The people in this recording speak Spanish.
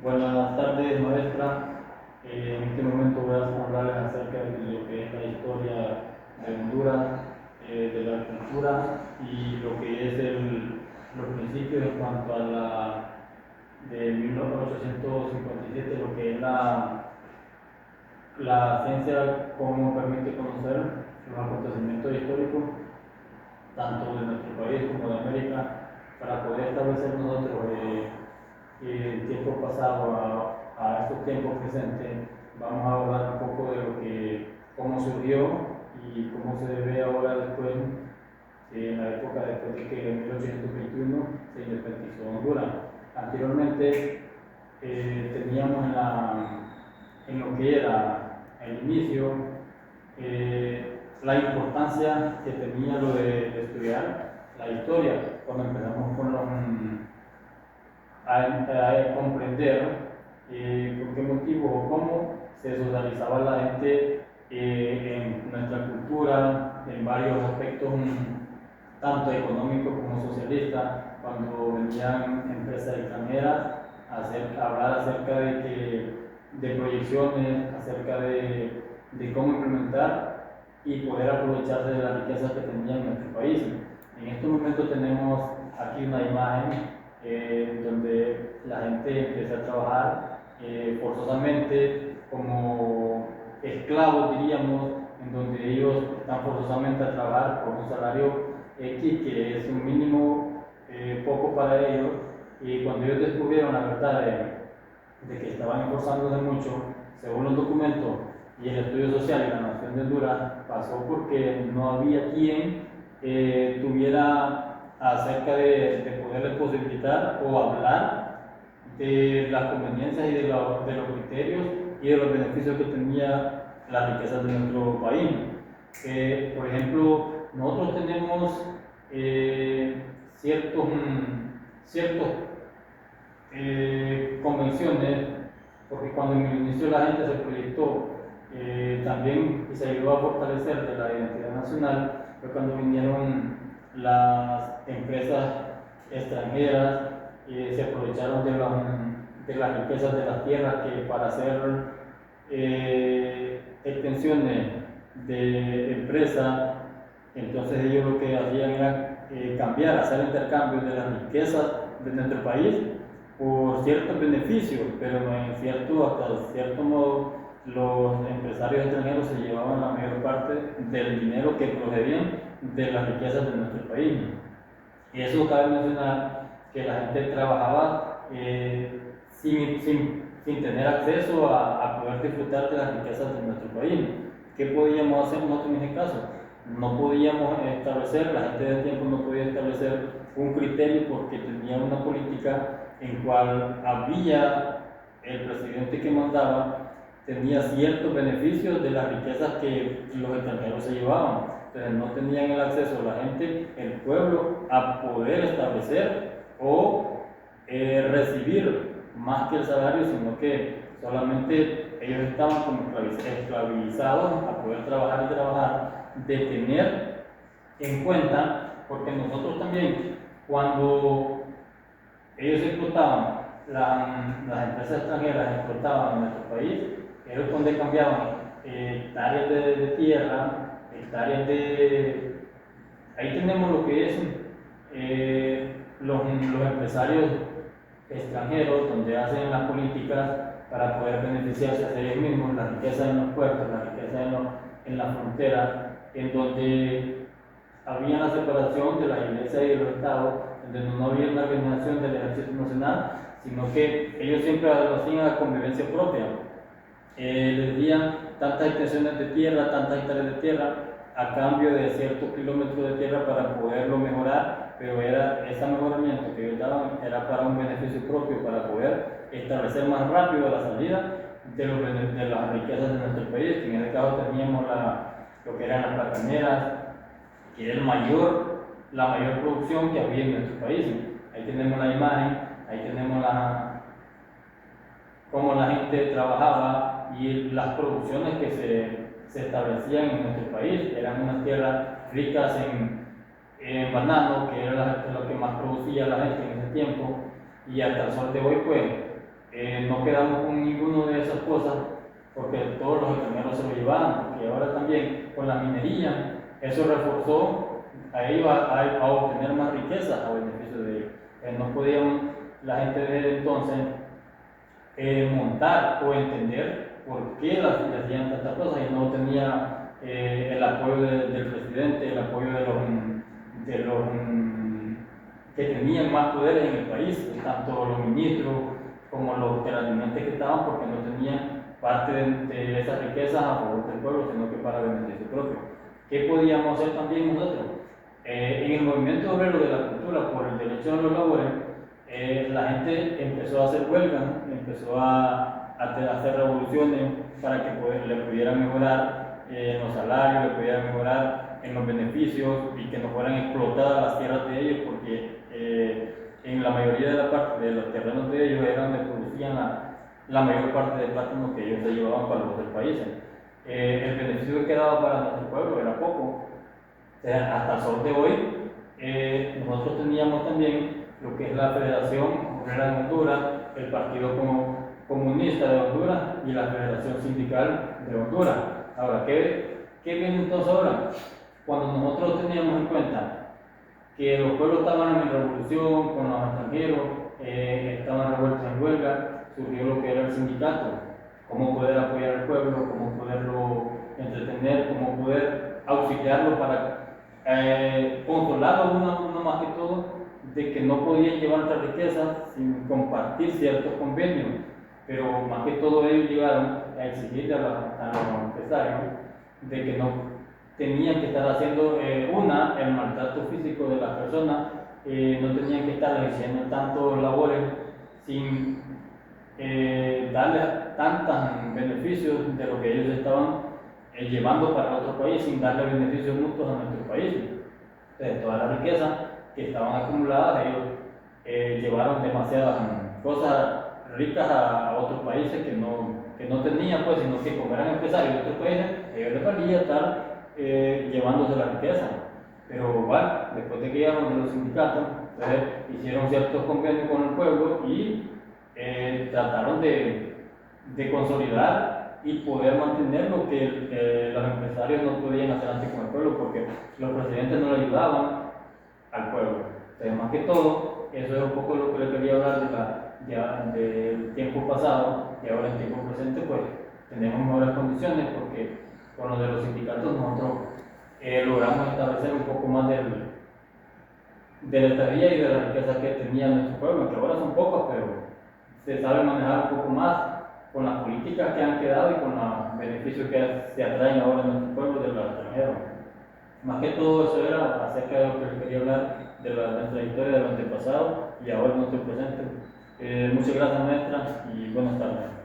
Buenas tardes, maestra. En este momento voy a hablarles acerca de lo que es la historia de Honduras, de la cultura y lo que es los principios en cuanto a la de 1857, lo que es la ciencia, cómo permite conocer los acontecimientos históricos, tanto de nuestro país como de América, para poder establecer nosotros el tiempo pasado a estos tiempos presentes. Vamos a hablar un poco de cómo surgió y cómo se ve ahora después, en la época después de que en 1821 se independizó Honduras. Anteriormente teníamos en lo que era el inicio la importancia que tenía lo de estudiar la historia, cuando empezamos con a comprender por qué motivo o cómo se socializaba la gente en nuestra cultura, en varios aspectos, tanto económicos como socialistas, cuando venían empresas extranjeras a hablar acerca de proyecciones, acerca de cómo implementar y poder aprovecharse de las riquezas que tenía en nuestro país. En este momento tenemos aquí una imagen donde la gente empieza a trabajar forzosamente como esclavos, diríamos, en donde ellos están forzosamente a trabajar por un salario X, que es un mínimo poco para ellos, y cuando ellos descubrieron la verdad de que estaban esforzándose mucho, según los documentos y el estudio social y la nación de Honduras, pasó porque no había quien tuviera acerca de poderles posibilitar o hablar de las conveniencias y de los criterios y de los beneficios que tenía las riquezas de nuestro país. Por ejemplo, nosotros tenemos ciertos convenciones, porque cuando en el inicio la gente se proyectó también y se ayudó a fortalecer de la identidad nacional, fue cuando vinieron las empresas extranjeras y se aprovecharon de las riquezas de las tierras que para hacer extensiones de empresas. Entonces ellos lo que hacían era cambiar, hacer intercambios de las riquezas de nuestro país por ciertos beneficios, pero hasta cierto modo los empresarios extranjeros se llevaban la mayor parte del dinero que procedían de las riquezas de nuestro país. Y eso cabe mencionar que la gente trabajaba sin tener acceso a poder disfrutar de las riquezas de nuestro país. ¿Qué podíamos hacer nosotros en ese caso? No podíamos establecer, la gente del tiempo no podía establecer un criterio porque tenía una política en cual había el presidente que mandaba, tenía ciertos beneficios de las riquezas que los extranjeros se llevaban. Entonces no tenían el acceso la gente, el pueblo, a poder establecer o recibir más que el salario, sino que solamente ellos estaban como esclavizados a poder trabajar y trabajar, de tener en cuenta, porque nosotros también, cuando ellos explotaban, las empresas extranjeras explotaban en nuestro país, ellos donde cambiaban hectáreas de tierra, hectáreas de... Ahí tenemos lo que es los empresarios extranjeros, donde hacen las políticas para poder beneficiarse a ellos mismos, la riqueza en los puertos, la riqueza en la frontera, en donde había la separación de la iglesia y de los estados, donde no había una organización del ejército nacional, sino que ellos siempre lo hacían a convivencia propia. Les dían tantas extensiones de tierra, tantas hectáreas de tierra, a cambio de ciertos kilómetros de tierra para poderlo mejorar, pero ese mejoramiento que ellos daban era para un beneficio propio, para poder establecer más rápido la salida de las riquezas de nuestro país, que en este caso teníamos lo que eran las plataneras, que era la mayor producción que había en nuestro país. Ahí tenemos la imagen, ahí tenemos cómo la gente trabajaba y las producciones que se establecían en nuestro país. Eran unas tierras ricas en banano, que era lo que más producía la gente en ese tiempo, y hasta el sol de hoy, pues no quedamos con ninguno de esas cosas porque todos los extranjeros se lo llevaban, porque ahora también con la minería, eso reforzó a ellos a obtener más riqueza a beneficio de ellos. No podían la gente desde entonces montar o entender por qué le hacían tantas cosas y no tenía el apoyo del presidente, el apoyo de los que tenían más poderes en el país, tanto los ministros como los terratenientes que estaban, porque no tenían parte de esas riquezas a favor del pueblo, sino que para beneficio propio. ¿Qué podíamos hacer también nosotros? En el movimiento obrero de la cultura por el derecho a los labores, la gente empezó a hacer huelgas, empezó a hacer revoluciones para que le pudieran mejorar los salarios, le pudieran mejorar en los beneficios y que no fueran explotadas las tierras de ellos, porque en la mayoría de la parte de los terrenos de ellos era donde producían la mayor parte del plátano que ellos se llevaban para los otros países. El beneficio que quedaba para nuestro pueblo era poco. O sea, hasta el sol de hoy, nosotros teníamos también lo que es la Federación Obrera de Honduras, el Partido Comunista de Honduras y la Federación Sindical de Honduras. Ahora, ¿qué viene entonces ahora? Cuando nosotros teníamos en cuenta que los pueblos estaban en revolución con los extranjeros, estaban revueltos en huelga, surgió lo que era el sindicato, cómo poder apoyar al pueblo, cómo poderlo entretener, cómo poder auxiliarlo para controlarlo uno más que todo, de que no podían llevar nuestra riqueza sin compartir ciertos convenios, pero más que todo ellos llegaron a exigirle a los empresarios de que no tenían que estar haciendo el maltrato físico de las personas, no tenían que estar haciendo tantos labores sin darles tantos beneficios de lo que ellos estaban llevando para otro país, sin darle beneficios mutuos a nuestro país. Entonces, toda la riqueza que estaban acumuladas, ellos llevaron demasiadas cosas ricas a otros países que no tenían, pues, sino que como eran empresarios de otros países, ellos les valía estar llevándose la riqueza. Pero bueno, después de que llegaron de los sindicatos, entonces hicieron ciertos convenios con el pueblo y trataron de consolidar y poder mantener lo que los empresarios no podían hacer antes con el pueblo, porque los presidentes no le ayudaban al pueblo. Entonces, más que todo, eso es un poco lo que le quería hablar del tiempo pasado, y ahora en tiempo presente, pues tenemos mejores condiciones, porque con lo de los sindicatos nosotros logramos establecer un poco más de la estabilidad y de la riqueza que tenía nuestro pueblo, que ahora son pocas, pero se sabe manejar un poco más con las políticas que han quedado y con los beneficios que se atraen ahora en nuestro pueblo de los extranjeros. Más que todo eso era acerca de lo que les quería hablar de nuestra historia, de lo antepasado y ahora nuestro presente. Muchas gracias, maestra, y buenas tardes.